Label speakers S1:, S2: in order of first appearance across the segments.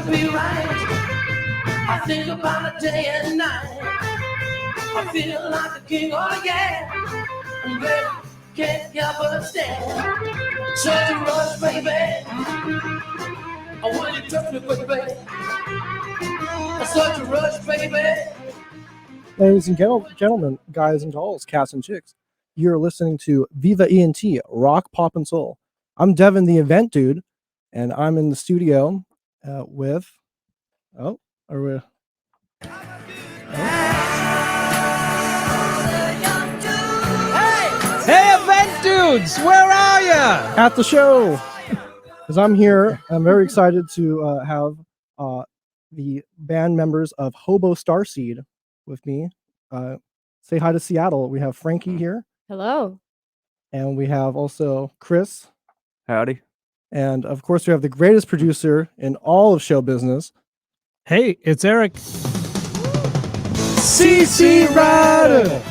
S1: be right. I think about it day and night. I feel like a king, oh yeah. And baby, can't help but stand. Such a rush, baby. Oh, will you touch me, baby? Such a rush, baby.
S2: Ladies and gentlemen, guys and dolls, cats and chicks, you're listening to Viva ENT, Rock, Pop, and Soul. I'm Devin, the event dude, and I'm in the studio with... Oh, are we...
S3: Hey, event dudes, where are you?
S2: At the show! Because I'm here, I'm very excited to have the band members of Hobo Starseed with me. Say hi to Seattle. We have Frankie here.
S4: Hello.
S2: And we have also Chris.
S5: Howdy.
S2: And of course, we have the greatest producer in all of show business.
S3: Hey, it's Eric.
S2: CC Rider!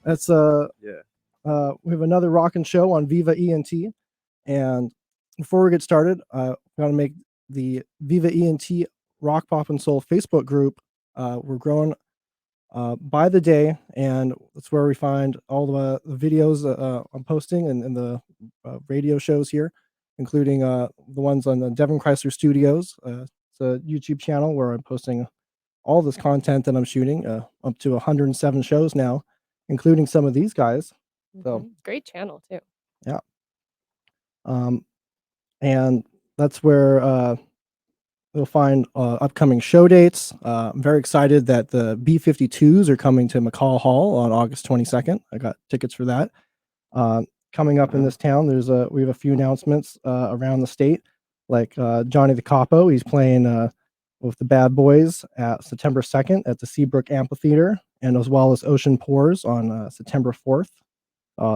S2: That's we have another rockin' show on Viva ENT. And before we get started, I want to make the Viva ENT Rock, Pop, and Soul Facebook group. We're growing by the day, and that's where we find all the videos I'm posting and the radio shows here, including the ones on the Devin Creisler Studios. It's a YouTube channel where I'm posting all this content that I'm shooting, up to 107 shows now, including some of these guys. So
S4: great channel too.
S2: Yeah. And that's where you'll find upcoming show dates. I'm very excited that the B-52s are coming to McCall Hall on August 22nd. I got tickets for that. Coming up in this town, we have a few announcements around the state, like Johnny the Capo. He's playing with the Bad Boys at September 2nd at the Seabrook Amphitheater, and as well as Ocean Pours on September 4th.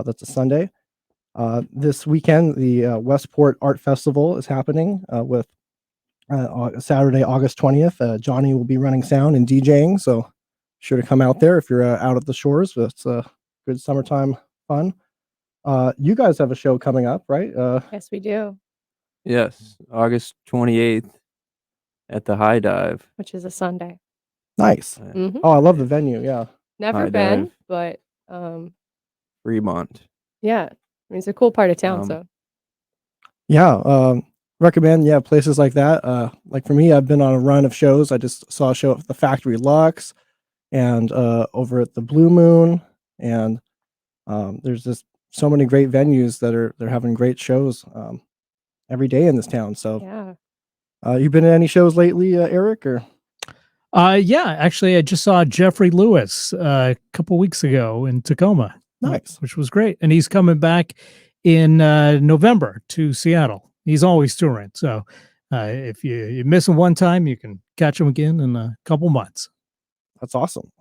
S2: That's a Sunday. This weekend, the Westport Art Festival is happening with Saturday, August 20th. Johnny will be running sound and DJing, so sure to come out there if you're out at the shores. It's good summertime fun. You guys have a show coming up, right?
S4: Yes, we do.
S5: Yes, August 28th at the High Dive.
S4: Which is a Sunday.
S2: Nice.
S4: Mhm.
S2: Oh, I love the venue. Yeah.
S4: Never
S5: High
S4: been,
S5: Dive.
S4: but
S5: Fremont.
S4: yeah, I mean, it's a cool part of town. So
S2: Yeah. Recommend places like that. Like for me, I've been on a run of shows. I just saw a show at the Factory Lux and over at the Blue Moon, and there's just so many great venues they're having great shows every day in this town. So
S4: yeah.
S2: You been to any shows lately, Eric? Or
S3: Yeah, actually, I just saw Jeffrey Lewis a couple weeks ago in Tacoma.
S2: Nice.
S3: Which was great. And he's coming back in November to Seattle. He's always touring. So if you miss him one time, you can catch him again in a couple months.
S2: That's awesome.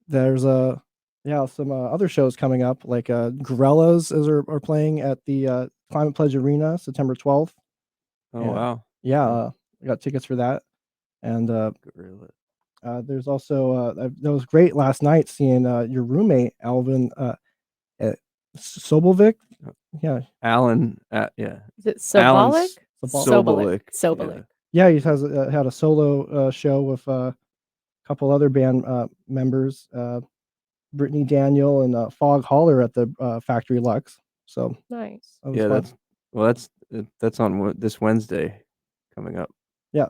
S2: There's some other shows coming up, like Gorillaz are playing at the Climate Pledge Arena September 12th.
S5: Oh, wow.
S2: Yeah, I got tickets for that. And there's also that was great last night seeing your roommate Alvin at Sobovic. Yeah,
S5: Alan. Yeah.
S4: Is it Sobolic?
S5: Sobolic.
S4: Sobolic.
S2: Yeah, he has had a solo show with a couple other band members, Brittany Daniel and Fog Holler at the Factory Lux. So
S4: nice.
S5: Yeah, that's on this Wednesday coming up.
S2: Yeah.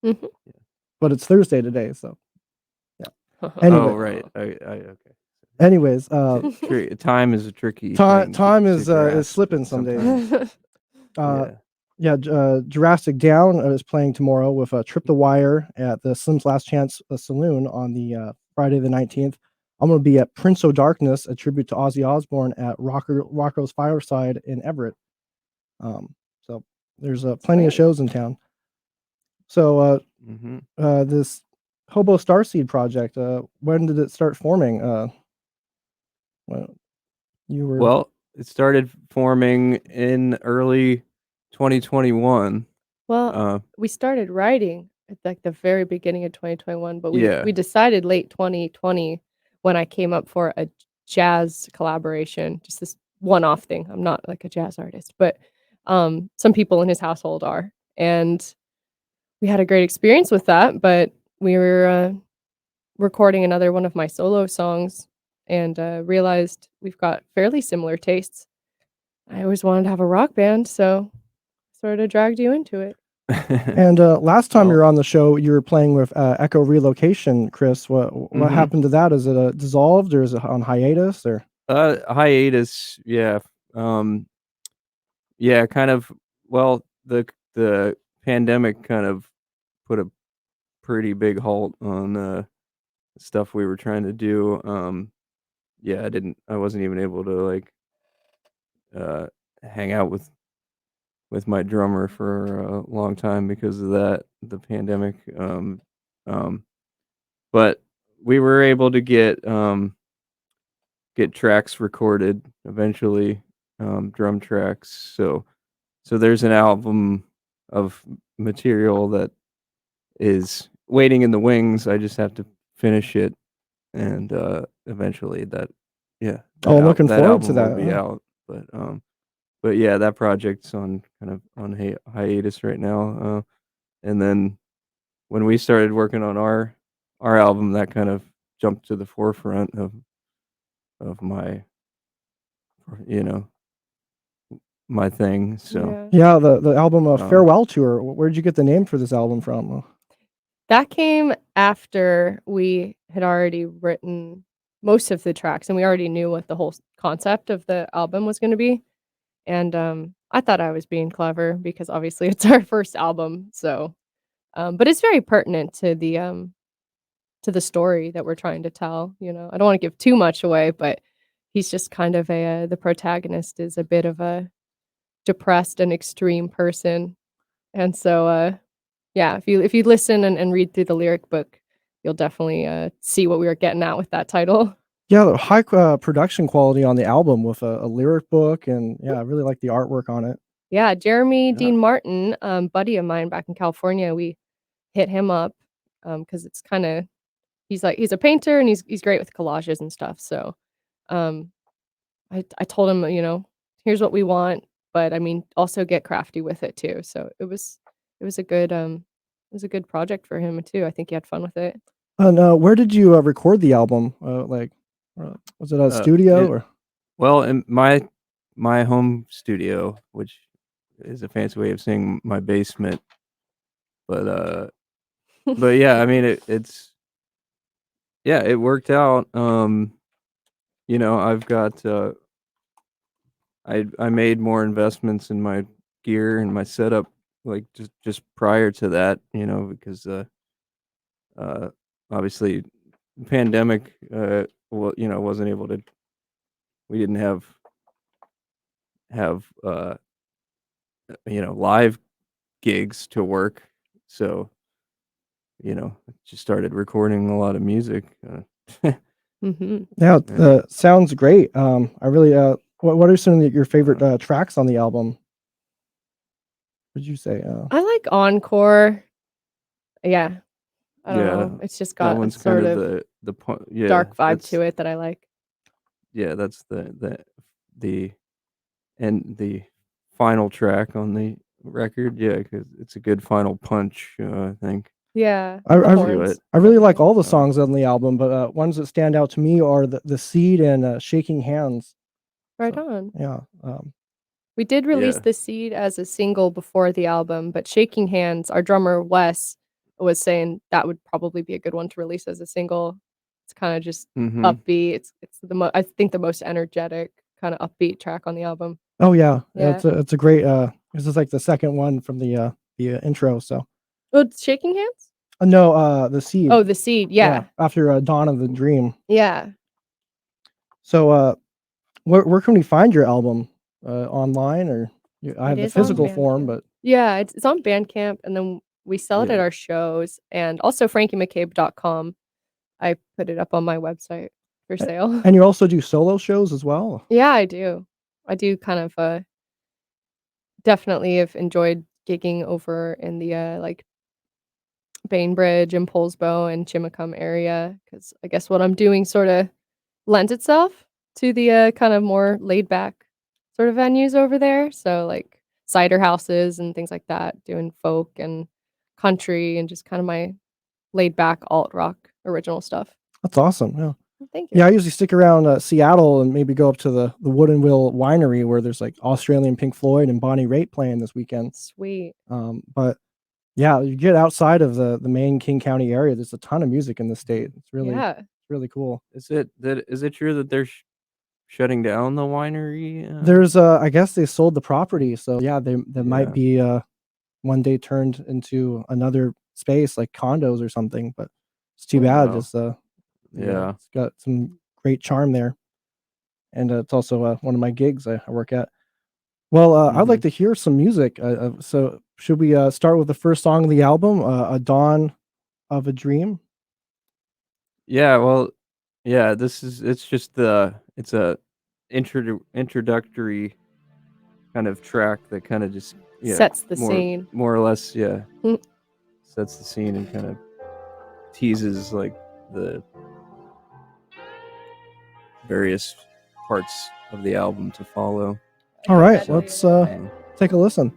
S4: Mm-hmm.
S5: Yeah.
S2: But it's Thursday today, so yeah. Anyway.
S5: Oh, right. Okay.
S2: Anyways,
S5: time is a tricky
S2: time
S5: thing
S2: is slipping some days.
S5: Yeah.
S2: Jurassic Down is playing tomorrow with Trip the Wire at the Slim's Last Chance Saloon on the Friday the 19th. I'm going to be at Prince of Darkness, a tribute to Ozzy Osbourne at Rocco's Fireside in Everett. So there's plenty of shows in town. So this Hobo Starseed project, when did it start forming?
S5: Well, it started forming in early 2021.
S4: Well, we started writing at like the very beginning of 2021, but we decided late 2020 when I came up for a jazz collaboration, just this one-off thing. I'm not like a jazz artist, but some people in his household are. And we had a great experience with that, but we were recording another one of my solo songs and realized we've got fairly similar tastes. I always wanted to have a rock band, so sort of dragged you into it.
S2: And last time you
S5: Well-
S2: were on the show, you were playing with Echo Relocation, Chris. What
S5: Mhm.
S2: happened to that? Is it dissolved or is it on hiatus or?
S5: Hiatus, yeah. Yeah, kind of. Well, the pandemic kind of put a pretty big halt on stuff we were trying to do. Yeah, I wasn't even able to like hang out with my drummer for a long time because of the pandemic. But we were able to get tracks recorded eventually, drum tracks. So there's an album of material that is waiting in the wings. I just have to finish it, and eventually
S2: Oh, I'm looking
S5: that
S2: forward to
S5: album will
S2: that.
S5: be out. But yeah, that project's on kind of on hiatus right now. And then when we started working on our album, that kind of jumped to the forefront of my, you know, my thing. So
S2: Yeah, the album
S5: Um,
S2: Farewell Tour. Where'd you get the name for this album from?
S4: That came after we had already written most of the tracks, and we already knew what the whole concept of the album was gonna be. And, I thought I was being clever because obviously it's our first album, so, but it's very pertinent to the story that we're trying to tell, you know? I don't wanna give too much away, but he's just kind of the protagonist is a bit of a depressed and extreme person, and so, yeah, if you listen and read through the lyric book, you'll definitely, see what we were getting at with that title.
S2: Yeah, the high production quality on the album with a lyric book, and yeah, I really like the artwork on it.
S4: Yeah, Jeremy
S5: Yeah.
S4: Dean Martin, buddy of mine back in California, we hit him up, because it's kinda he's a painter and he's great with collages and stuff, so, um, I told him, you know, "Here's what we want, but, I mean, also get crafty with it too," so it was a good, it was a good project for him too, I think he had fun with it.
S2: And where did you record the album? Was it a studio
S5: it-
S2: or?
S5: well, in my home studio, which is a fancy way of saying my basement, but yeah, I mean it's yeah, it worked out. You know, I've got I made more investments in my gear and my setup like just prior to that, you know, because uh obviously pandemic well, you know, wasn't able to we didn't have you know, live gigs to work. So, you know, just started recording a lot of music.
S4: Mhm.
S2: Yeah,
S5: Yeah.
S2: sounds great. I really what are some of your favorite tracks on the album? Would you say?
S4: I like Encore. Yeah. I don't
S5: Yeah,
S4: know, it's just
S5: that
S4: got a
S5: one's kind
S4: sort
S5: of
S4: of
S5: yeah,
S4: dark vibe
S5: that's
S4: to it that I like.
S5: yeah, that's the and the final track on the record. Yeah, because it's a good final punch. I think.
S4: Yeah,
S2: I-
S4: the
S2: I-
S4: horns.
S2: I really like
S4: definitely.
S2: all the songs on the album, but ones that stand out to me are the Seed and Shaking Hands.
S4: Right
S2: So,
S4: on.
S2: yeah.
S4: We did release
S5: Yeah.
S4: The Seed as a single before the album, but Shaking Hands, our drummer Wes was saying that would probably be a good one to release as a single. It's kinda just
S5: Mm-hmm.
S4: upbeat. It's I think the most energetic, kinda upbeat track on the album.
S2: Oh yeah,
S4: Yeah.
S2: it's a great. This is like the second one from the intro. So
S4: Oh, it's Shaking Hands?
S2: no, the Seed.
S4: Oh, The Seed, yeah.
S2: after Dawn of the Dream.
S4: Yeah.
S2: So where can we find your album? Online or I have
S4: It
S2: the
S4: is on
S2: physical form,
S4: Bandcamp.
S2: but
S4: Yeah, it's on Bandcamp, and then we sell it at
S5: Yeah.
S4: our shows, and also frankiemccabe.com. I put it up on my website for sale.
S2: and you also do solo shows as well.
S4: Yeah, I do. I do kind of, definitely have enjoyed gigging over in the, like, Bainbridge and Poulsbo and Chimacum area because I guess what I'm doing sorta lends itself to the, kind of more laid back sort of venues over there. So like cider houses and things like that, doing folk and country and just kind of my laid back alt rock original stuff.
S2: That's awesome. Yeah.
S4: Thank you.
S2: Yeah, I usually stick around Seattle and maybe go up to the Wooden Wheel Winery where there's like Australian Pink Floyd and Bonnie Raitt playing this weekend.
S4: Sweet.
S2: But yeah, you get outside of the main King County area, there's a ton of music in the state. It's really cool.
S5: Is it true that they're shutting down the winery?
S2: There's I guess they sold the property, so yeah, there might
S5: Yeah.
S2: be one day turned into another space like condos or something, but it's too bad.
S5: Wow.
S2: Just
S5: Yeah.
S2: it's got some great charm there, and it's also one of my gigs I work at. Well, I'd like to hear some music. So should we start with the first song of the album, "A Dawn of a Dream"?
S5: Yeah, well, yeah, it's just it's a introductory kind of track that kind of just
S4: Sets the scene.
S5: more or less,
S4: Mm.
S5: sets the scene and kind of teases like the various parts of the album to follow.
S2: All right,
S4: So,
S2: let's take a listen.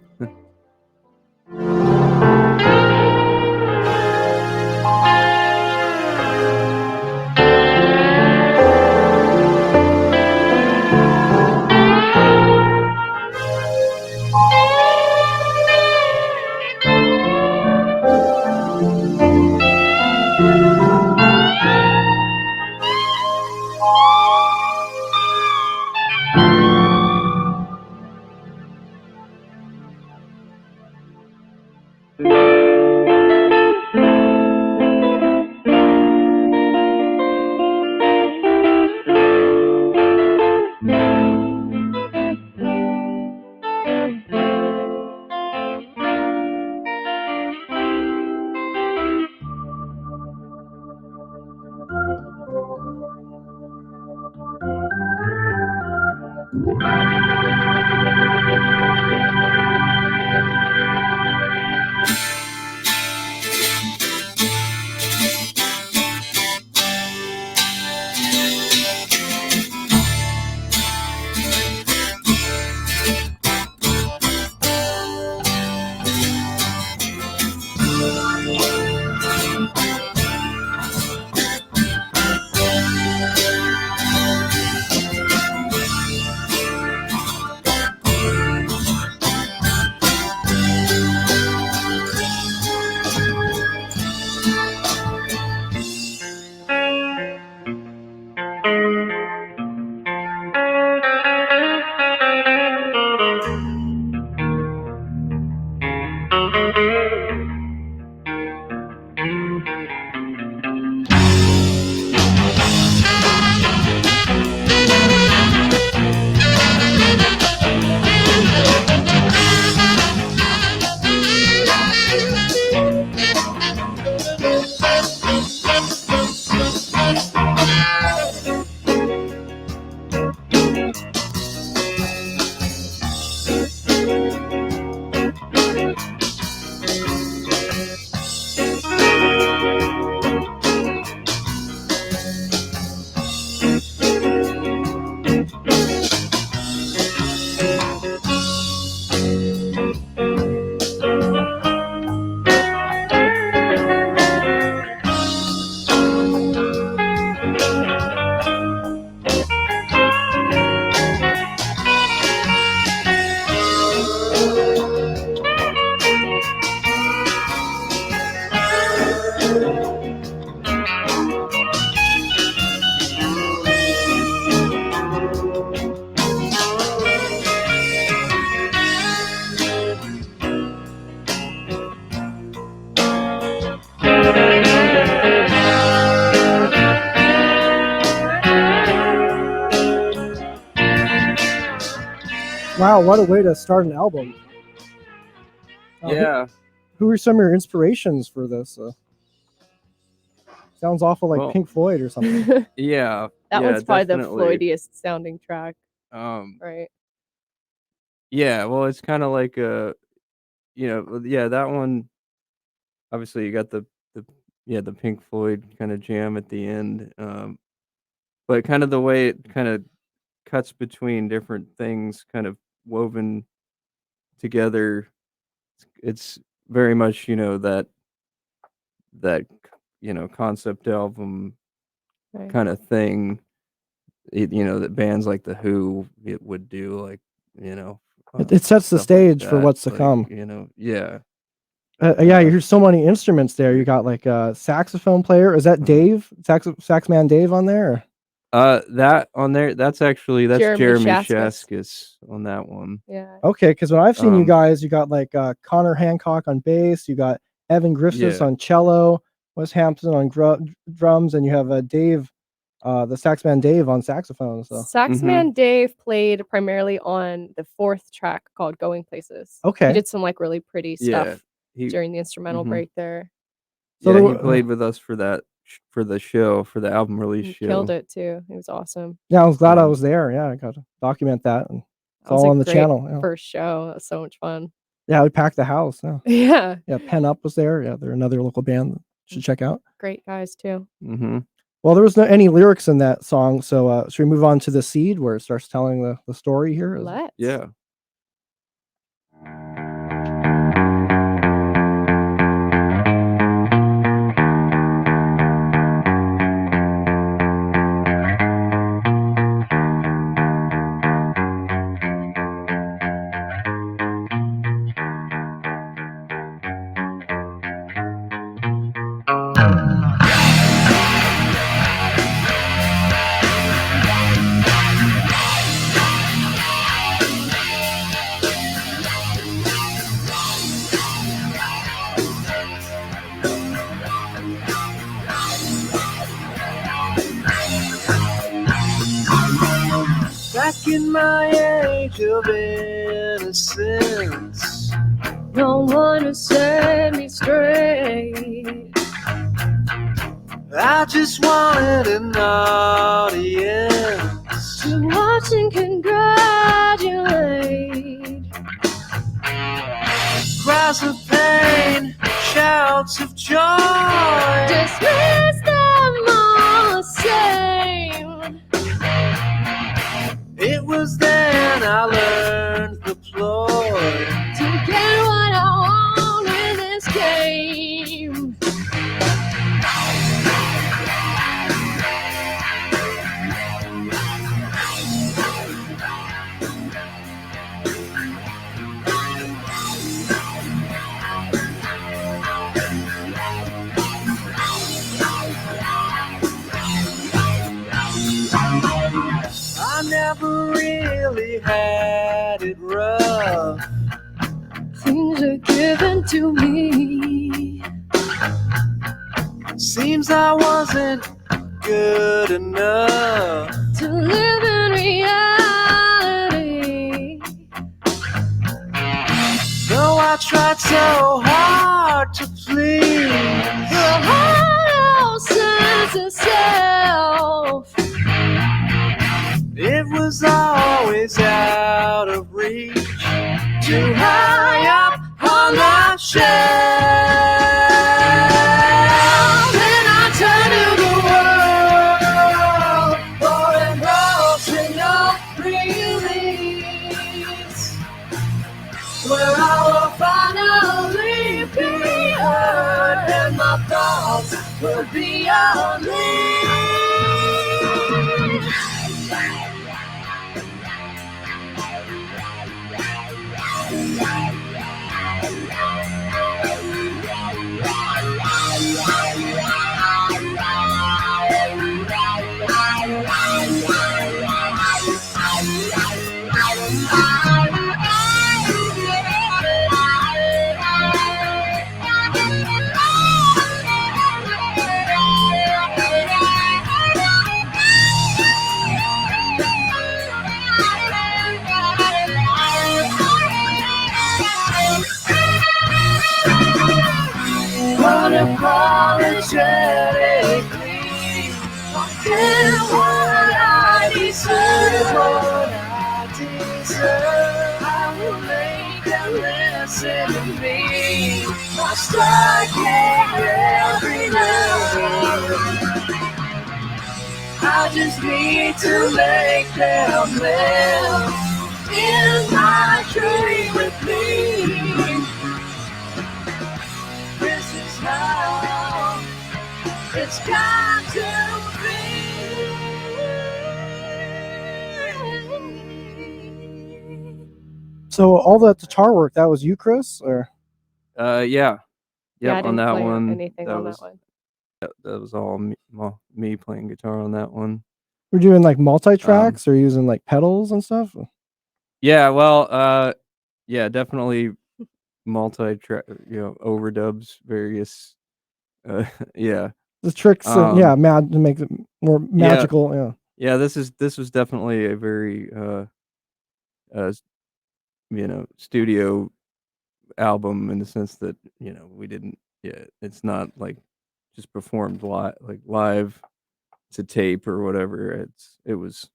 S2: Wow, what a way to start an album.
S5: Yeah.
S2: Who are some of your inspirations for this? Sounds awful like
S5: Well,
S2: Pink Floyd or something.
S5: Yeah.
S4: That
S5: yeah,
S4: one's probably
S5: definitely.
S4: the Floydiest sounding track, right?
S5: Yeah, well, it's kind of like that one. Obviously, you got the Pink Floyd kind of jam at the end, but kind of the way it kind of cuts between different things kind of woven together. It's very much, that concept album
S4: Right.
S5: kind of thing. That bands like the Who would do, like,
S2: It sets the
S5: stuff like
S2: stage for
S5: that,
S2: what's to
S5: like,
S2: come.
S5: Yeah.
S2: Yeah, you hear so many instruments there. You got like a saxophone player. Is that Dave? Sax man Dave on there?
S5: That on there, that's
S4: Jeremy
S5: Jeremy
S4: Shaskis.
S5: Shaskis on that one.
S4: Yeah.
S2: Okay, because when I've seen you
S5: Um,
S2: guys, you got like Connor Hancock on bass, you got Evan Griffiths
S5: Yeah.
S2: on cello, Wes Hampton on drums, and you have Dave, the saxman Dave on saxophone. So
S4: Saxman Dave played primarily on the 4th track called Going Places.
S2: Okay.
S4: He did some like really pretty
S5: Yeah,
S4: stuff during the instrumental break there.
S2: So
S5: yeah,
S2: there
S5: he
S2: were-
S5: played with us for the show, for the album release
S4: He
S5: show.
S4: killed it too. It was awesome.
S2: yeah, I was glad I was there. Yeah, I got to document that, and it's
S4: That was
S2: all
S4: a
S2: on the
S4: great
S2: channel. Yeah.
S4: first show. That was so much fun.
S2: Yeah, we packed the house. Yeah,
S4: Yeah.
S2: yeah. Pen Up was there. Yeah, they're another local band that you should check out.
S4: Great guys too.
S5: Mm-hmm.
S2: Well, there was no any lyrics in that song, so should we move on to the Seed, where it starts telling the story here?
S4: Let's.
S5: Yeah.
S1: Back in my age of innocence,
S4: No one to set me straight.
S1: I just wanted an audience
S4: To watch and congratulate.
S1: cries of pain, shouts of joy.
S4: Dismiss them all the same.
S1: It was then I learned the ploy.
S4: To get what I want with this game.
S1: I never really had it rough.
S4: Things are given to me.
S1: Seems I wasn't good enough
S4: To live in reality.
S1: though I tried so hard to please.
S4: The heart sense itself.
S1: It was always out of reach, too high up on the shelf. Then I turned to the world for emotional release, where I will finally be heard and my thoughts will be unleashed. Unapologetically, I'm getting what I deserve. What I deserve, I will make them listen to me. I'll strike every nerve. I I just need to make them live in my dream with me. This is how it's got to be.
S2: So all that guitar work, that was you, Chris, or
S5: Yeah.
S4: Yeah, I
S5: Yep, on
S4: didn't
S5: that
S4: play
S5: one.
S4: anything on
S5: was,
S4: that one.
S5: That was all me playing guitar on that one.
S2: we're doing like multi-tracks or using like pedals and stuff?
S5: Yeah, well, yeah, definitely multi-track, overdubs, various, yeah,
S2: The tricks, yeah, mad to make it more magical. Yeah.
S5: yeah. This was definitely a very, studio album in the sense that we didn't, it's not like just performed live. It's a tape or whatever. It was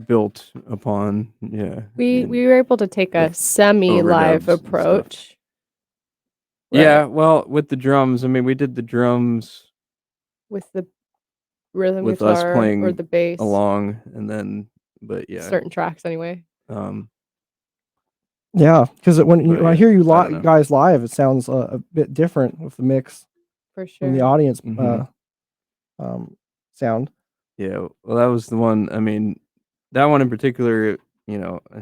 S5: built upon,
S4: We
S5: and
S4: were able to take a
S5: with
S4: semi-live
S5: overdubs and stuff.
S4: approach.
S5: Yeah,
S4: Right.
S5: well, with the drums, I mean, we did the drums
S4: With the rhythm
S5: with us
S4: guitar or
S5: playing
S4: the bass.
S5: along, and then, but yeah,
S4: Certain tracks anyway.
S2: Yeah, because when
S5: But
S2: I
S5: yeah,
S2: hear you
S5: I don't know.
S2: guys live, it sounds a bit different with the mix
S4: For
S2: from the
S4: sure.
S2: audience
S5: Mhm.
S2: sound.
S5: Yeah, well, that was the one. I mean, that one in particular, it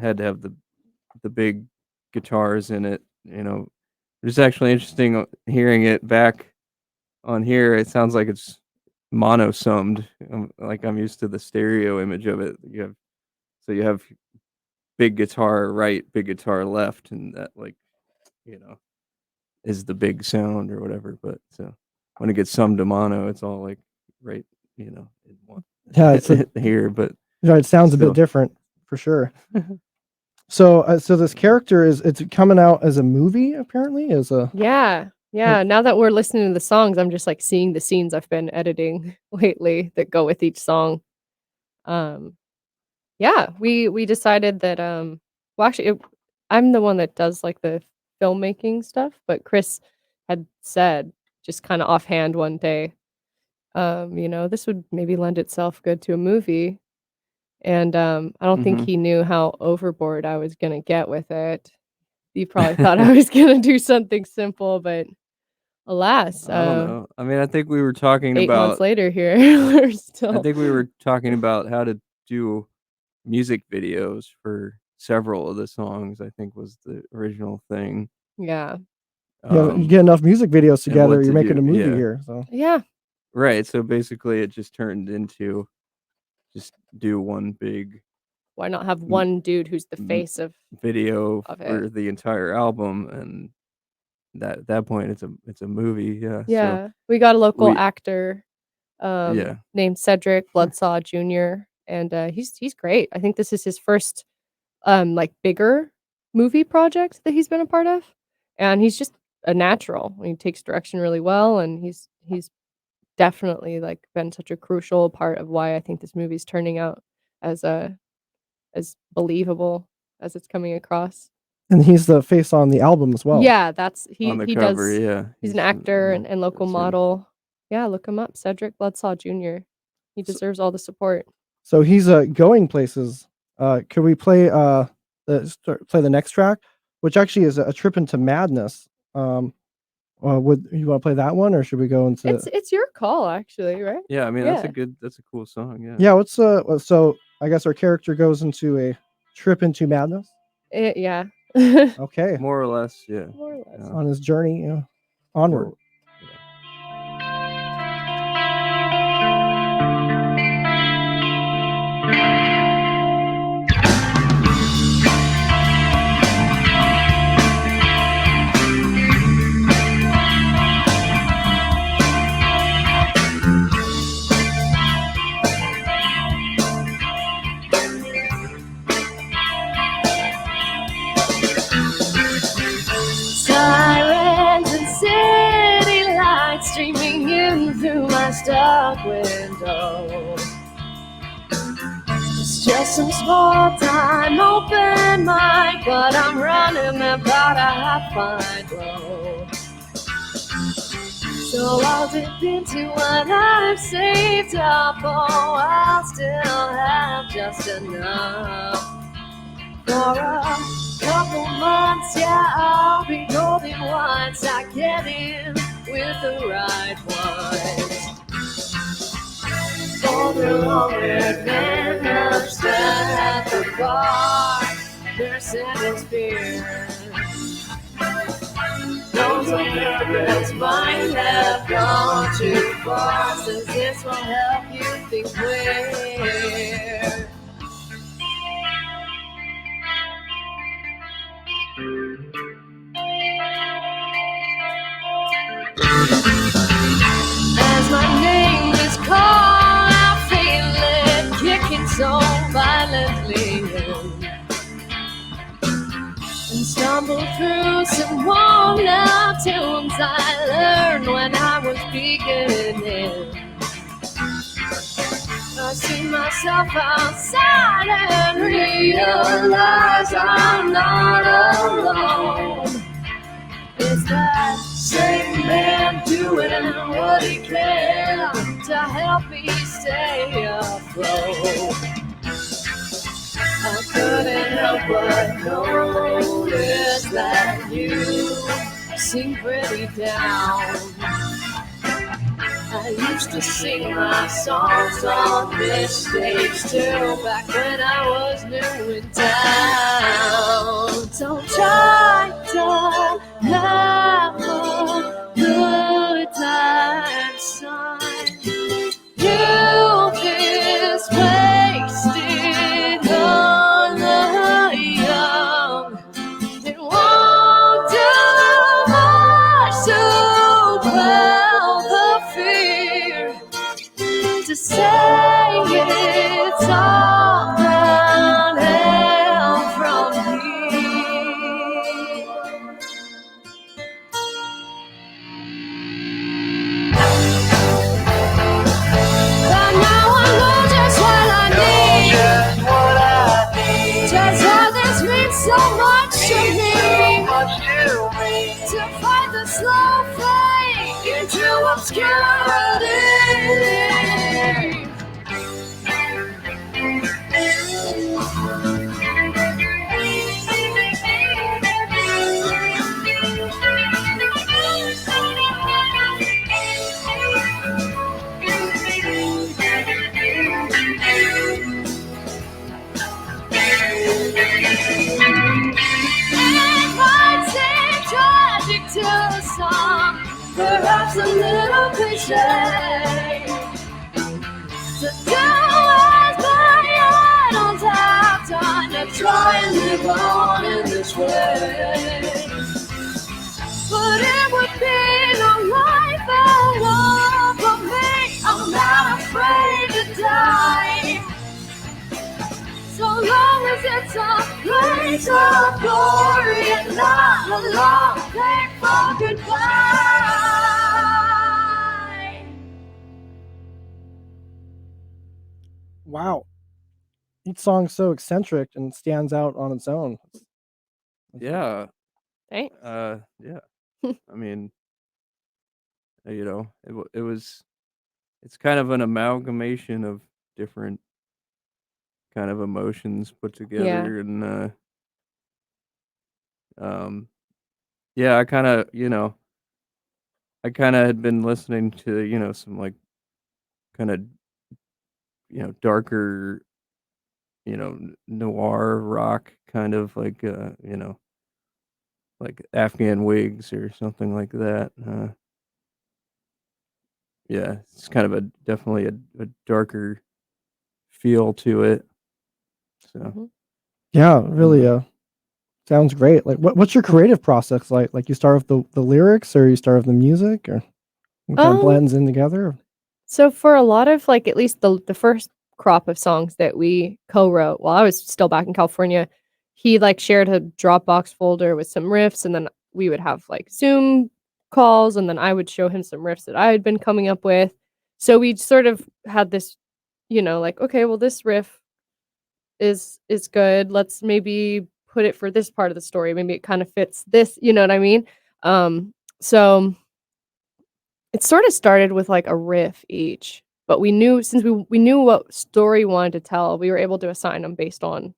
S5: had to have the big guitars in it. It's actually interesting hearing it back on here. It sounds like it's mono-summed. Like I'm used to the stereo image of it. You have big guitar right, big guitar left, and that is the big sound or whatever. But so when it gets summed to mono, it's all like right, in one
S2: Yeah, it's
S5: here. But
S2: yeah, it sounds a
S5: still.
S2: bit different for sure. So, so this character it's coming out as a movie apparently. As a
S4: Yeah. Yeah. Now that we're listening to the songs, I'm just like seeing the scenes I've been editing lately that go with each song. Yeah, we decided that well actually I'm the one that does like the filmmaking stuff, but Chris had said just kind of offhand one day, this would maybe lend itself good to a movie. And I don't think
S5: Mhm.
S4: he knew how overboard I was gonna get with it. He probably thought I was gonna do something simple, but alas,
S5: I don't know. I mean, I think we were talking
S4: 8 months
S5: about.
S4: later here, we're
S5: I
S4: still
S5: think we were talking about how to do music videos for several of the songs. I think was the original thing.
S4: yeah.
S2: you get enough music videos
S5: and what
S2: together,
S5: to
S2: you're making
S5: do,
S2: a movie
S5: yeah.
S2: here. So
S4: Yeah.
S5: Right. So basically, it just turned into just do one big
S4: Why not have one dude who's the face of
S5: video
S4: Of
S5: for
S4: it.
S5: the entire album, and at that point, it's a movie. Yeah. So
S4: Yeah, we got a local
S5: we-
S4: actor,
S5: yeah.
S4: named Cedric Bloodsaw Jr., and, he's great. I think this is his first, like, bigger movie project that he's been a part of, and he's just a natural. He takes direction really well, and he's definitely, like, been such a crucial part of why I think this movie's turning out as, as believable as it's coming across.
S2: and he's the face on the album as well.
S4: Yeah, that's
S5: On the
S4: he
S5: cover,
S4: does
S5: yeah.
S4: he's an actor and local
S5: that's him.
S4: model. Yeah, look him up, Cedric Bloodsaw Jr. He deserves all the support.
S2: So he's going places. Could we play play the next track, which actually is a trip into madness? Would you want to play that one, or should we go into?
S4: It's your call, actually, right?
S5: Yeah, I mean
S4: Yeah.
S5: that's a cool song. Yeah.
S2: Yeah. What's so I guess our character goes into a trip into madness.
S4: Yeah.
S2: Okay.
S5: More or less, yeah.
S4: More or less.
S2: On his journey onward.
S5: Or-
S1: Sirens and city lights streaming in through my stuck window. It's just some small time open mic, but I'm running about a high fine low.
S4: So I'll dip into what I've saved up. Oh, I'll still have just enough for a couple months. Yeah, I'll be golden once I get in with the right ones. For the long-haired man upstairs at the bar, their sentence fear. Those Americans might have gone too far, since this will help you think where. As my name is called, I feel it kicking so violently, and stumble through some worn-out tunes I learned when I was beginning. I see myself outside and realize I'm not alone. It's that same man doing what he can to help me stay afloat. I couldn't help but notice that you seem pretty down. I used to sing my songs on this stage too, back when I was new in town. Don't try to have a good time, son. Youth is wasted on the young. It won't do much to quell the fear, to say it's all downhill from here. But now I know just what I need. Just how this means so much to me. To fight the slow fade into obscurity. It might seem tragic to some, perhaps a little cliche, to do as many I don't have time to try and live on in this way. But it would be no life at all for me. I'm not afraid to die, so long as it's a place of glory and not a long painful goodbye.
S2: Wow. Each song's so eccentric and stands out on its own.
S5: Yeah.
S4: Thanks.
S5: Yeah. I mean, it was. It's kind of an amalgamation of different kind of emotions put together, and yeah, I kind of had been listening to some like kind of darker noir rock, kind of like like Afghan Wigs or something like that. Yeah, it's kind of definitely a darker feel to it. So
S4: Mhm.
S2: Yeah, really sounds great. Like what's your creative process like? Like you start with the lyrics, or you start with the music, or what kind of blends in together?
S4: So for a lot of, like, at least the first crop of songs that we co-wrote while I was still back in California, he like shared a Dropbox folder with some riffs, and then we would have like Zoom calls, and then I would show him some riffs that I had been coming up with. So we sort of had this, like, okay, well, this riff is good. Let's maybe put it for this part of the story. Maybe it kind of fits this, you know what I mean? So it sort of started with like a riff each, but we knew since we knew what story we wanted to tell, we were able to assign them based on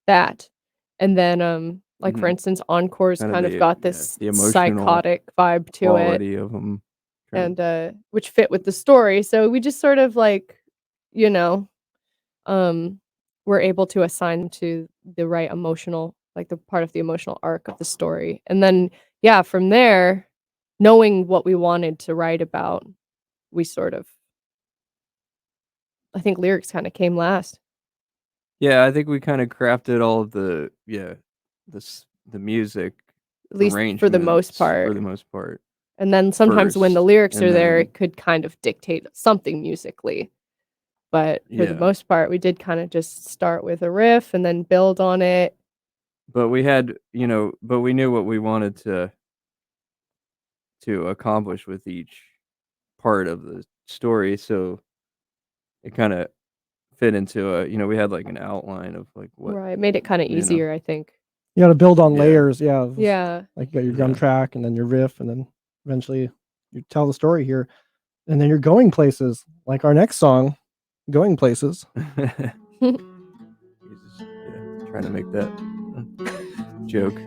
S4: that. And then like for
S5: Mhm.
S4: instance, Encore's
S5: Kind of
S4: kind of
S5: the-
S4: got
S5: yeah,
S4: this
S5: the emotional
S4: psychotic vibe to it,
S5: quality of them.
S4: and which fit with the story. So we just sort of like, you know, were able to assign to the right emotional, like the part of the emotional arc of the story. And then yeah, from there, knowing what we wanted to write about, we sort of, I think lyrics kind of came last.
S5: Yeah, I think we kind of crafted all of the music
S4: At least for the most
S5: arrangements
S4: part.
S5: For the most part.
S4: And then sometimes when the
S5: first,
S4: lyrics
S5: and
S4: are there,
S5: then-
S4: it could kind of dictate something musically. But for the
S5: Yeah.
S4: most part, we did kind of just start with a riff and then build on it.
S5: But we had, but we knew what we wanted to accomplish with each part of the story, so it kind of fit into we had like an outline of like what.
S4: Right. Made it kind of
S5: you know.
S4: easier, I think.
S2: You got to build on
S5: Yeah.
S2: layers. Yeah.
S4: Yeah.
S2: Like you got your drum
S5: Yeah.
S2: track and then your riff, and then eventually you tell the story here, and then you're going places. Like our next song, "Going Places."
S5: He's just, trying to make that joke.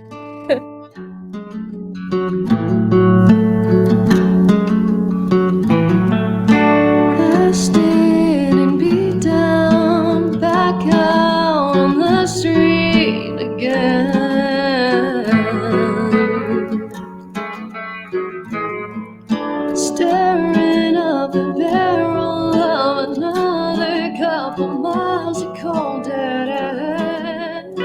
S1: Standing beat down, back out on the street again. Staring up the barrel of another couple miles of cold dead ends.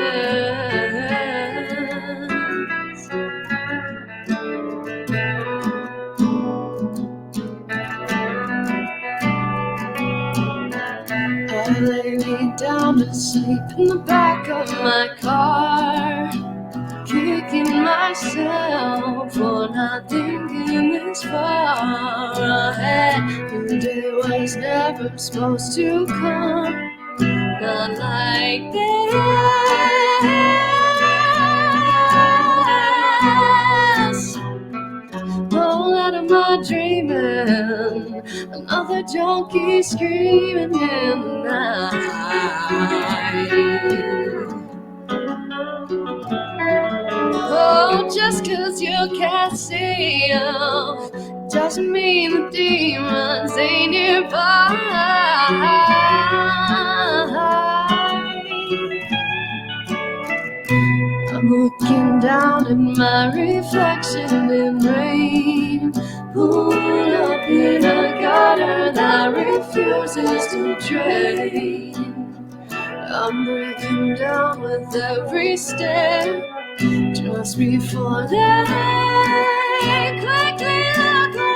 S1: I lay me down to sleep in the back of my car, kicking myself for not thinking this far ahead. The day was never supposed to come, not like this. Roll out of my dreaming, another junkie screaming in the night. Oh, just 'cause you can't see 'em doesn't mean the demons ain't nearby. I'm looking down at my reflection in rain, pulled up in a gutter that refuses to drain. I'm breaking down with every step, just before they quickly look away.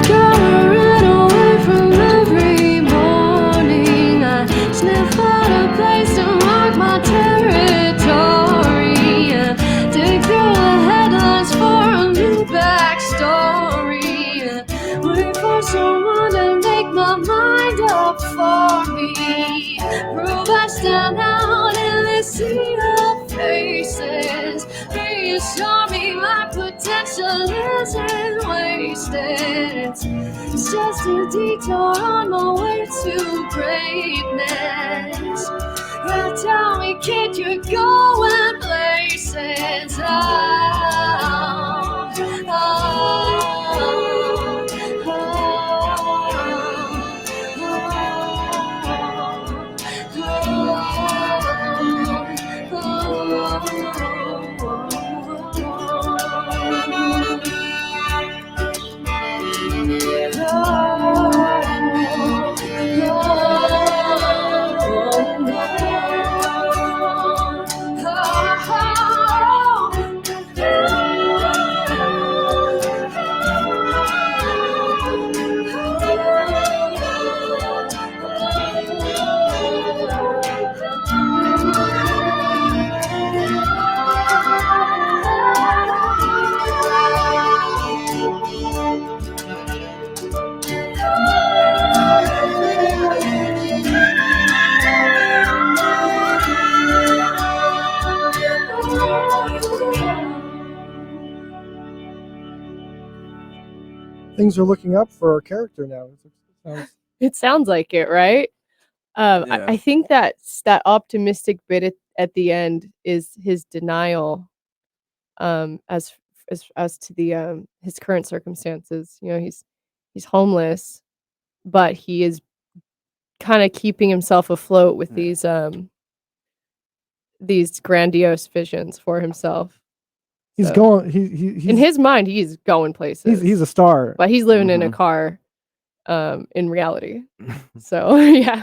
S1: Going away from every morning, I sniff out a place to mark my territory. Dig through the headlines for a new backstory. Wait for someone to make my mind up for me. Prove I stand out in this sea of faces. Reassure me my potential isn't wasted. nights. It's just a detour on my way to greatness. Now tell me, kid, you're going places.
S2: Things are looking up for our character now.
S4: It sounds like it, right?
S5: Yeah.
S4: I think that optimistic bit at the end is his denial, as to the his current circumstances. You know, he's homeless, but he is kind of keeping himself afloat with these grandiose visions for himself.
S2: He's
S4: So,
S2: going. He's
S4: in his mind, he's going places.
S2: he's a star.
S4: but he's living in a
S5: Mhm.
S4: car, in reality. So yeah.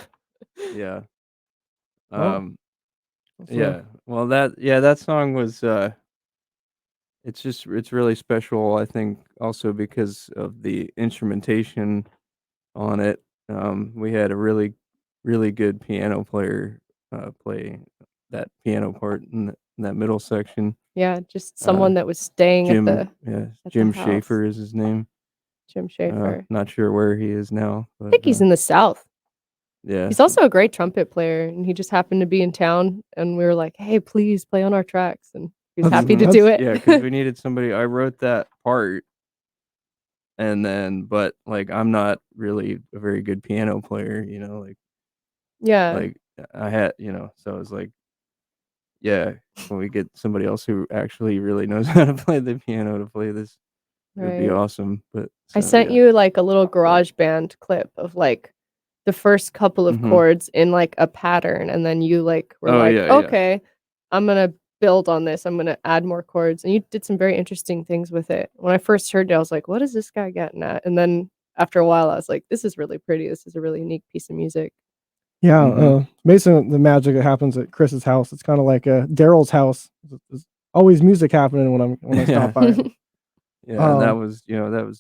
S5: Yeah.
S2: Oh.
S5: Yeah. Well, that song was it's really special, I think, also because of the instrumentation on it. We had a really good piano player play that piano part in that middle section.
S4: Yeah, just someone that was staying
S5: Jim,
S4: at the
S5: Jim
S4: house.
S5: Schaefer is his name.
S4: Jim Schaefer.
S5: Not sure where he is now,
S4: I
S5: but
S4: think he's in the South.
S5: yeah.
S4: He's also a great trumpet player, and he just happened to be in town, and we were like, "Hey, please play on our tracks," and he was
S2: That's-
S4: happy to
S2: that's-
S4: do it.
S5: Yeah, because we needed somebody. I wrote that part, and then, but like, I'm not really a very good piano player, you know,
S4: Yeah,
S5: like I had, you know, so it's like, yeah, when we get somebody else who actually really knows how to play the piano to play this, it would be
S4: right.
S5: awesome. But
S4: I
S5: so,
S4: sent
S5: yeah.
S4: you like a little garage band clip of like the first couple of
S5: Mhm.
S4: chords in like a pattern, and then you like were
S5: Oh,
S4: like,
S5: yeah, yeah.
S4: "Okay, I'm gonna build on this. I'm gonna add more chords," and you did some very interesting things with it. When I first heard it, I was like, "What is this guy getting at?" And then after a while, I was like, "This is really pretty. This is a really unique piece of music."
S2: Yeah,
S5: Mhm.
S2: based on the magic that happens at Chris's house, it's kind of like Daryl's house. There's always music happening when I stop by.
S5: Yeah, and that was,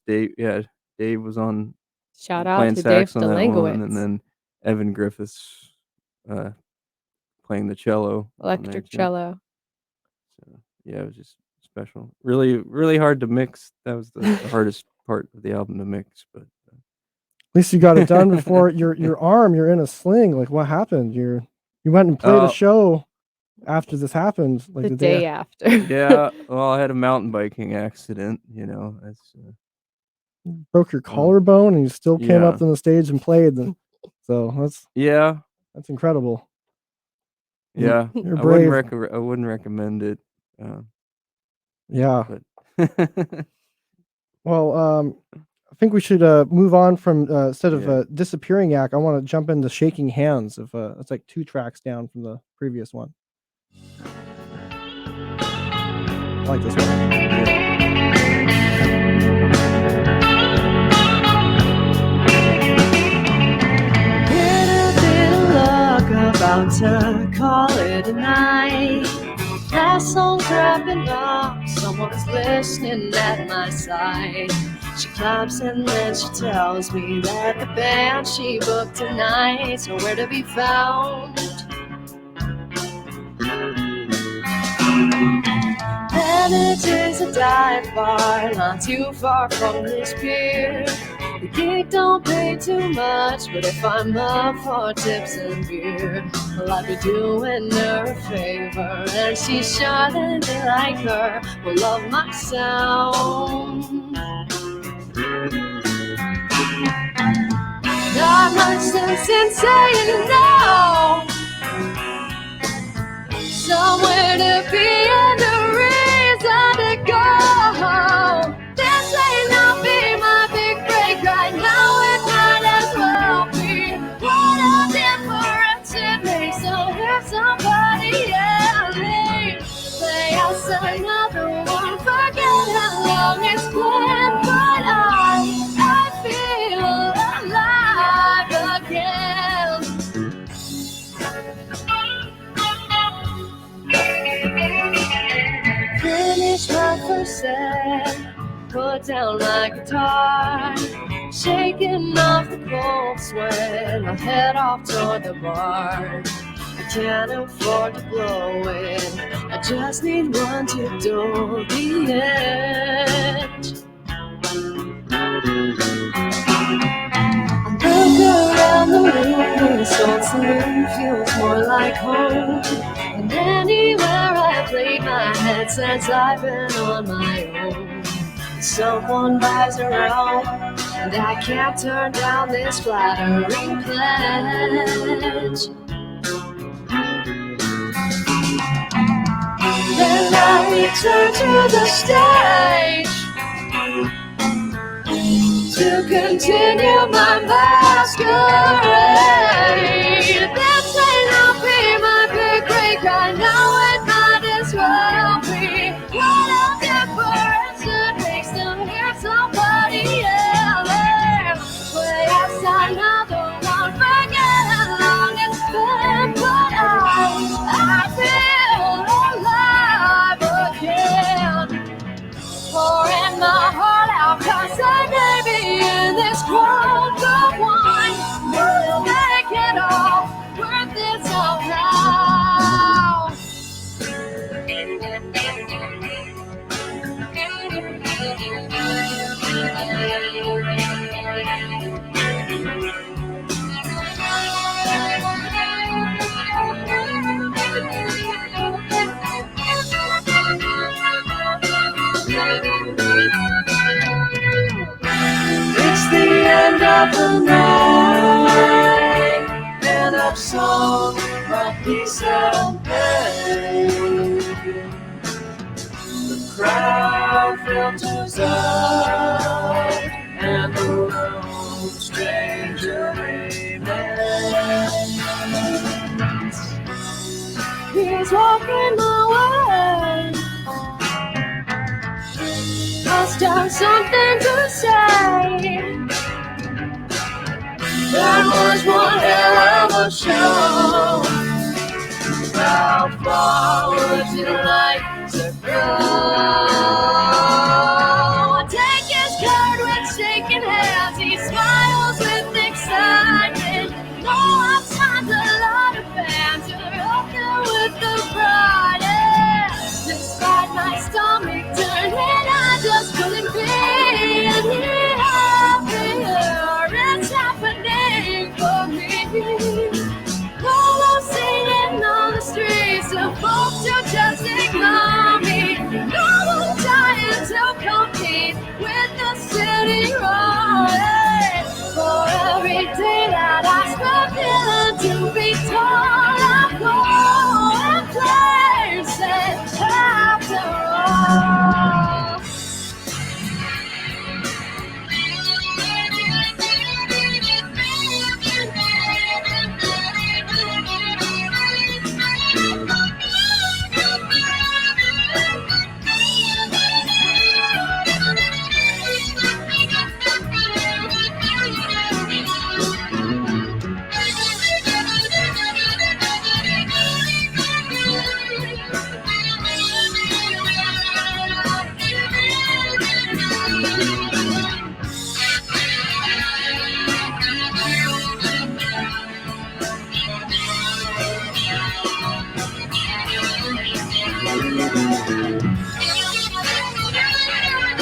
S5: Dave. Yeah, Dave was on
S4: Shout out
S5: playing
S4: to Dave
S5: sax on that one, and
S4: Delangowitz,
S5: then Evan Griffiths playing the cello on there
S4: electric
S5: too.
S4: cello.
S5: So yeah, it was just special. Really, really hard to mix. That was the hardest part of the album to mix. But
S2: At least you got it done before your arm. You're in a sling. Like, what happened? You went and played a show after this happened. Like
S4: The day after.
S5: yeah, well, I had a mountain biking accident. You know, that's
S2: broke your collarbone, and you still came up
S5: yeah.
S2: on the stage and played. So that's incredible.
S5: Yeah,
S2: You're
S5: I
S2: brave.
S5: wouldn't recommend it.
S2: Yeah.
S5: But
S2: Well, I think we should move on from instead of Disappearing Act. I want to jump into Shaking Hands. It's like 2 tracks down from the previous one. I like this one.
S1: About to call it a night. Last song's wrapping up. Someone's listening at my side. She claps and then she tells me that the band she booked tonight's nowhere to be found. And it is a dive bar not too far from this pier. The gig don't pay too much, but if I'm up for tips and beer, well, I'd be doing her a favor. And she's sure that they like her will love my sound.
S4: sense in saying no. Somewhere to be and a reason to go. This ain't not be my big break right now. It might as well be. What a difference it makes to hear somebody yelling. Play us another one. Forget how long it's been, but I feel alive again. Finish my first set, put down my guitar, shaking off the cold sweat. I'll head off toward the bar. I can't afford to blow it. I just need one to do the end. I look around the room, this old saloon feels more like home than anywhere I've laid my head since I've been on my own. Someone buys around, and I can't turn down this flattering pledge. Then I return to the stage to continue my masquerade. This ain't not be my big break. I know it might as well be. What a difference it makes to hear somebody yelling. Play us another one. Forget how long it's been, but I feel alive again. Pouring my heart out, 'cause I may be in this crowd, but one will make it all worth it somehow. It's the end of the night, and I've sung my piece of pain. The crowd filters out, and the lone stranger remains. He's walking my way. Must have something to say. There was one hell of a show. How far would you like to go? Take his card with shaking hands. He smiles with excitement. No, I've signed a lot of fans. You're up there with the brightest. Despite my stomach turning, I just couldn't be any happier. It's happening for me. No more singing on the streets of folks who just ignore me. No more trying to compete with the city roaring. For every day that I spend feeling to be torn, I'm going places after all.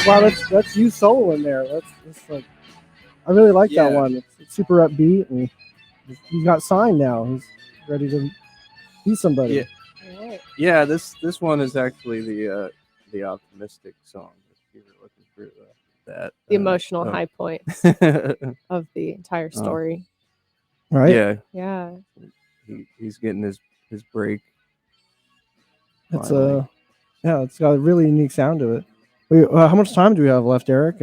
S2: Wow, that's you solo in there. That's like, I really like that one. It's super upbeat, and he's got signed now. He's ready to be somebody.
S5: Yeah.
S4: Right.
S5: Yeah, this one is actually the optimistic song. If you were looking for that,
S4: The emotional high point of the entire story.
S2: right?
S5: Yeah,
S4: Yeah.
S5: he's getting his break.
S2: It's
S5: finally.
S2: yeah, it's got a really unique sound to it. How much time do we have left, Eric?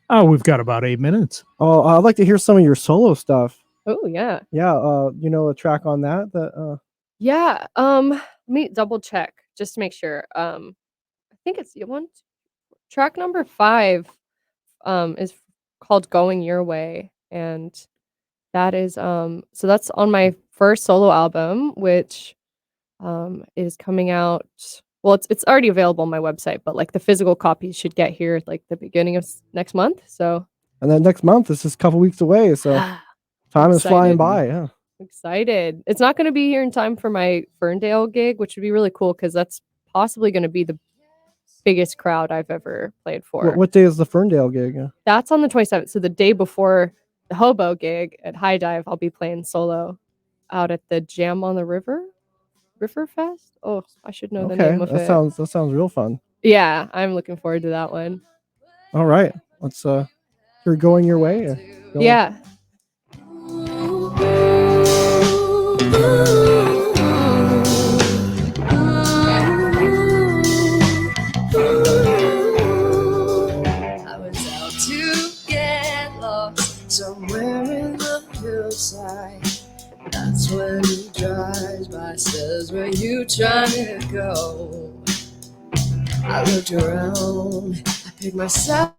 S3: Oh, we've got about 8 minutes.
S2: Oh, I'd like to hear some of your solo stuff.
S4: Oh yeah.
S2: Yeah, a track on that.
S4: Yeah. Let me double check just to make sure. I think it's track number 5 is called Going Your Way, and that is so that's on my first solo album, which is coming out. Well, it's already available on my website, but like the physical copies should get here like the beginning of next month. So
S2: And then next month, this is a couple weeks away, so time is flying
S4: excited.
S2: by. Yeah.
S4: Excited. It's not going to be here in time for my Ferndale gig, which would be really cool because that's possibly going to be the biggest crowd I've ever played for.
S2: What day is the Ferndale gig?
S4: That's on the 27th. So the day before the Hobo gig at High Dive, I'll be playing solo out at the Jam on the River Fest. Oh, I should know the name of
S2: that
S4: it.
S2: sounds real fun.
S4: Yeah, I'm looking forward to that one.
S2: All right, let's you're going your way.
S4: Yeah.
S1: I was out to get lost somewhere in the hillside. That's when he drives by, says, "Where you trying to go?" I looked around, I picked myself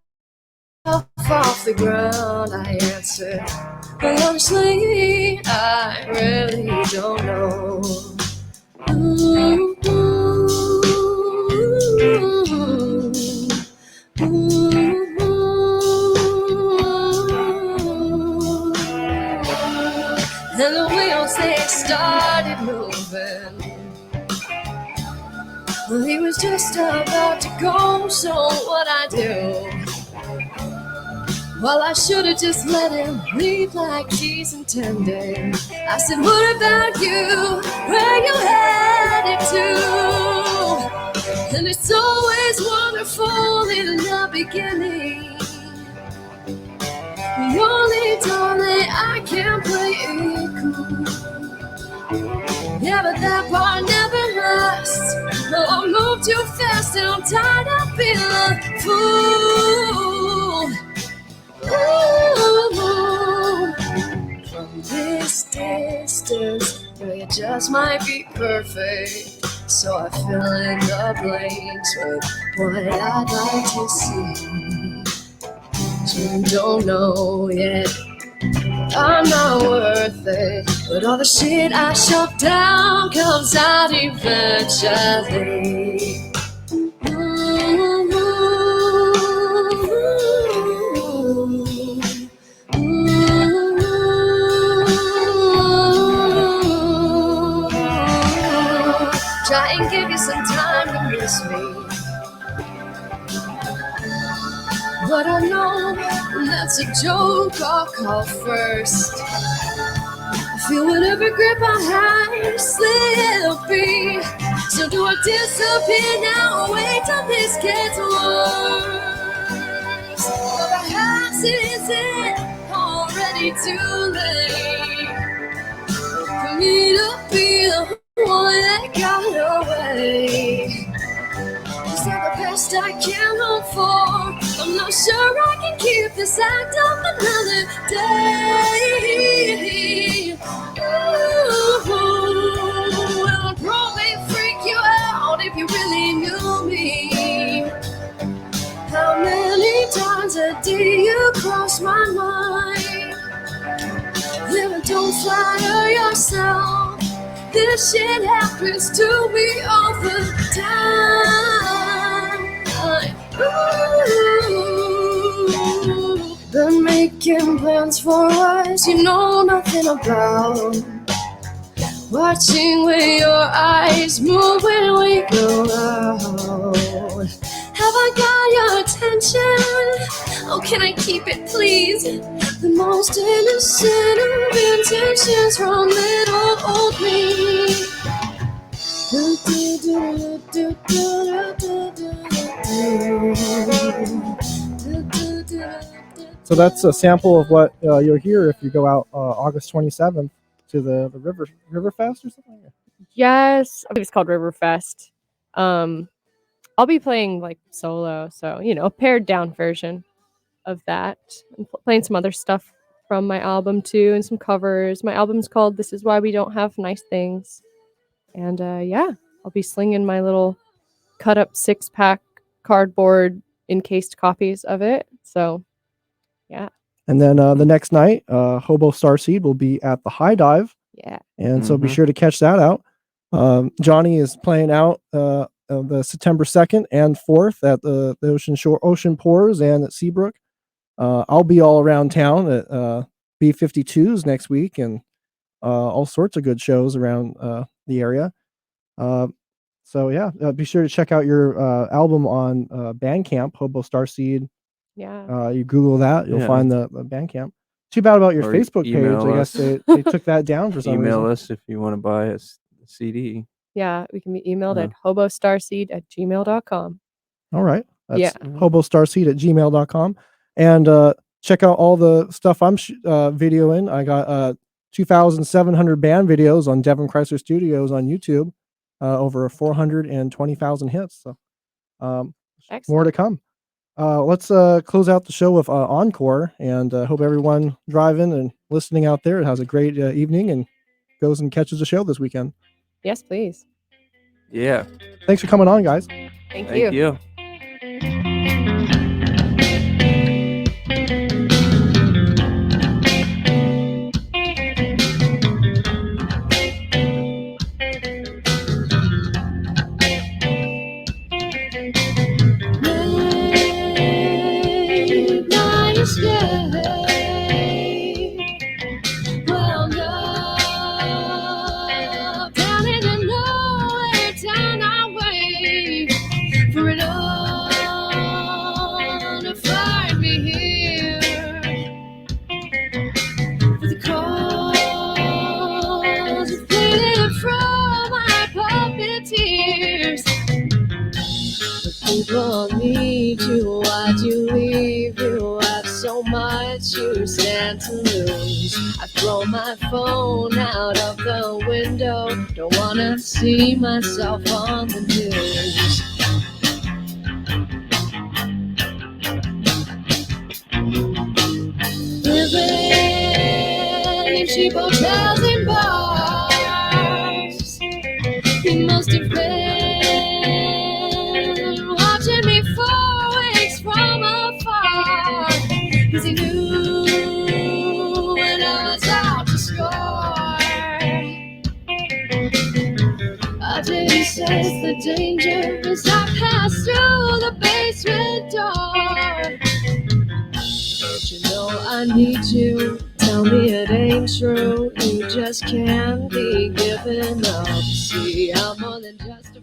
S1: off the ground. I answered, "But honestly, I really don't know." Ooh, ooh, ooh, ooh. And the wheels, they started moving. Well, he was just about to go, so what'd I do? Well, I should have just let him leave like he's intended. I said, "What about you? Where you headed to?" And it's always wonderful in the beginning. The only darling I can play it cool. Yeah, but that part never lasts. No, I move too fast and I'm tired of being a fool. Ooh, from this distance, it just might be perfect. So I fill in the blanks with what I'd like to see. You don't know yet, I'm not worth it, but all the shit I shut down comes out eventually. Try and give you some time to miss me, but I know that's a joke I'll call first. I feel whatever grip I have slipping. So do I disappear now or wait till this gets worse? Or perhaps is it already too late for me to be the one that got away? Is that the best I can hope for? I'm not sure I can keep this act up another day. Ooh, it'll probably freak you out if you really knew me. How many times a day you cross my mind? Yeah, but don't flatter yourself. This shit happens to me all the time. Ooh, been making plans for us you know nothing about. Watching with your eyes move when we go out. Have I got your attention? Oh, can I keep it, please? The most innocent of intentions from little old me.
S2: So that's a sample of what you'll hear if you go out August 27th to the River Fest or something.
S4: Yes, I believe it's called Riverfest. I'll be playing like solo, so a pared down version of that, and playing some other stuff from my album too, and some covers. My album's called "This Is Why We Don't Have Nice Things," and yeah, I'll be slinging my little cut up 6-pack cardboard encased copies of it. So, yeah.
S2: And then the next night, Hobo Starseed will be at the High Dive.
S4: Yeah.
S2: And so be sure to catch that out. Johnny is playing out the September 2nd and 4th at the Ocean Pours and at Seabrook. I'll be all around town at B52s next week and all sorts of good shows around the area. So yeah, be sure to check out your album on Bandcamp, Hobo Starseed.
S4: Yeah.
S2: You Google that, you'll find the Bandcamp. Too bad about your
S5: Or
S2: Facebook page.
S5: email
S2: I guess
S5: us.
S2: they took that down for some
S5: Email
S2: reason.
S5: us if you want to buy a CD.
S4: Yeah, we can be emailed at hobostarseed@gmail.com.
S2: All right. That's
S4: Yeah.
S2: hobostarseed@gmail.com. And check out all the stuff I'm videoing. I got 2,700 band videos on Devin Creisler Studios on YouTube. Over 420,000 hits. So more to come. Let's close out the show with Encore, and hope everyone driving and listening out there has a great evening and goes and catches a show this weekend.
S4: Yes, please.
S5: Yeah.
S2: Thanks for coming on, guys.
S4: Thank
S5: Thank you.
S1: Wound up down in the nowhere town, I wait for it all to find me here. For the calls are fading from my puppeteers. People need you, why'd you leave? You have so much you stand to lose. I throw my phone out of the window, don't wanna see myself on the news. Living in cheap hotels and bars, you must have been watching me 4 weeks from afar, 'cause he knew when I was out to score. I didn't sense the danger as I passed through the basement door. But you know I need you, tell me it ain't true. You just can't be giving up. See, I'm more than just a